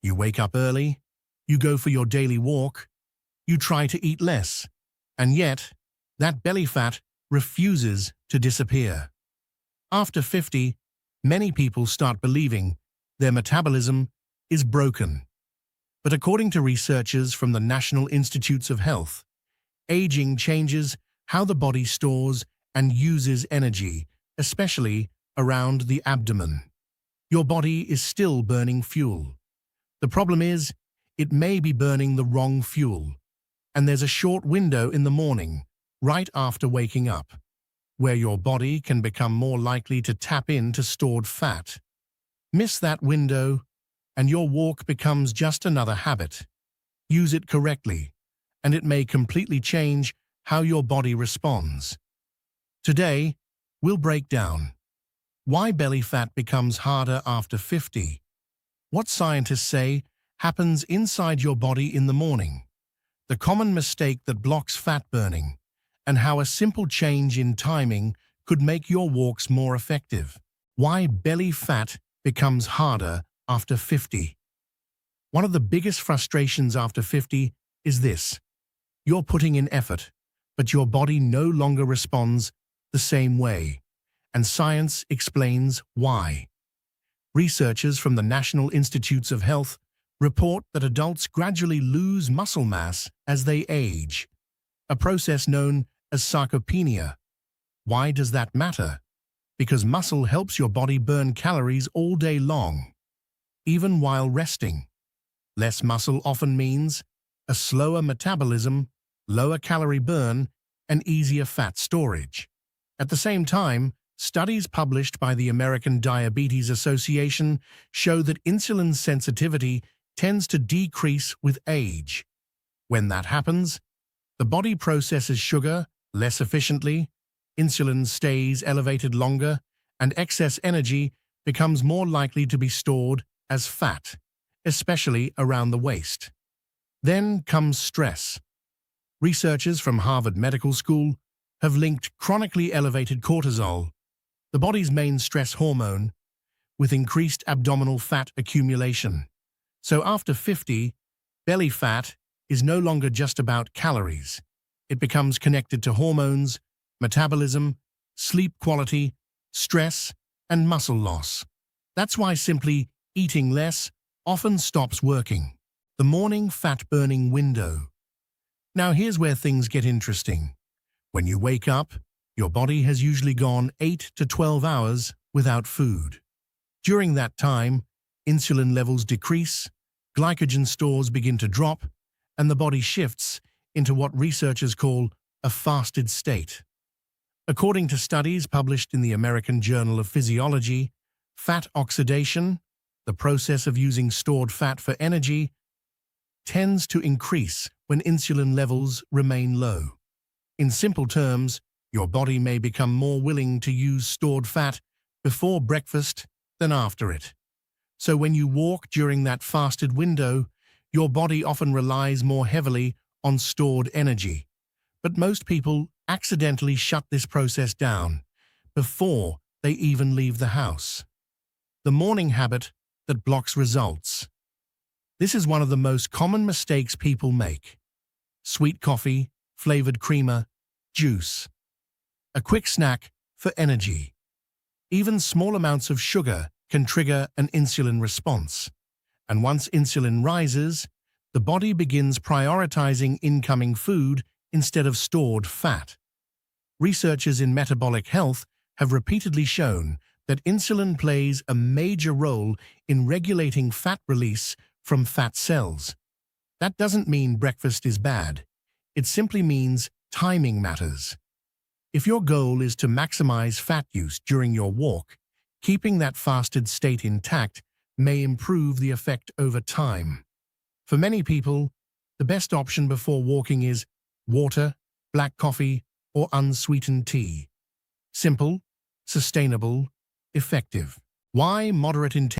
You wake up early, you go for your daily walk, you try to eat less, and yet that belly fat refuses to disappear. After 50, many people start believing their metabolism is broken. But according to researchers from the National Institutes of Health, aging changes how the body stores and uses energy, especially around the abdomen. Your body is still burning fuel. The problem is, it may be burning the wrong fuel, and there's a short window in the morning, right after waking up, where your body can become more likely to tap into stored fat. Miss that window, and your walk becomes just another habit. Use it correctly, and it may completely change how your body responds. Today, we'll break down why belly fat becomes harder after 50, what scientists say happens inside your body in the morning, the common mistake that blocks fat burning, and how a simple change in timing could make your walks more effective. Why belly fat becomes harder after 50. One of the biggest frustrations after 50 is this. You're putting in effort, but your body no longer responds the same way, and science explains why. Researchers from the National Institutes of Health report that adults gradually lose muscle mass as they age, a process known as sarcopenia. Why does that matter? Because muscle helps your body burn calories all day long, even while resting. Less muscle often means a slower metabolism, lower calorie burn, and easier fat storage. At the same time, studies published by the American Diabetes Association show that insulin sensitivity tends to decrease with age. When that happens, the body processes sugar less efficiently, insulin stays elevated longer, and excess energy becomes more likely to be stored as fat, especially around the waist. Then comes stress. Researchers from Harvard Medical School have linked chronically elevated cortisol, the body's main stress hormone, with increased abdominal fat accumulation. So after 50, belly fat is no longer just about calories. It becomes connected to hormones, metabolism, sleep quality, stress, and muscle loss. That's why simply eating less often stops working. The morning fat-burning window. Now here's where things get interesting. When you wake up, your body has usually gone 8 to 12 hours without food. During that time, insulin levels decrease, glycogen stores begin to drop, and the body shifts into what researchers call a fasted state. According to studies published in the American Journal of Physiology, fat oxidation, the process of using stored fat for energy, tends to increase when insulin levels remain low. In simple terms, your body may become more willing to use stored fat before breakfast than after it. So when you walk during that fasted window, your body often relies more heavily on stored energy. But most people accidentally shut this process down before they even leave the house. The morning habit that blocks results. This is one of the most common mistakes people make. Sweet coffee, flavored creamer, juice. A quick snack for energy. Even small amounts of sugar can trigger an insulin response. And once insulin rises, the body begins prioritizing incoming food instead of stored fat. Researchers in metabolic health have repeatedly shown that insulin plays a major role in regulating fat release from fat cells. That doesn't mean breakfast is bad. It simply means timing matters. If your goal is to maximize fat use during your walk, keeping that fasted state intact may improve the effect over time. For many people, the best option before walking is water, black coffee, or unsweetened tea. Simple, sustainable, effective. Why moderate intensity?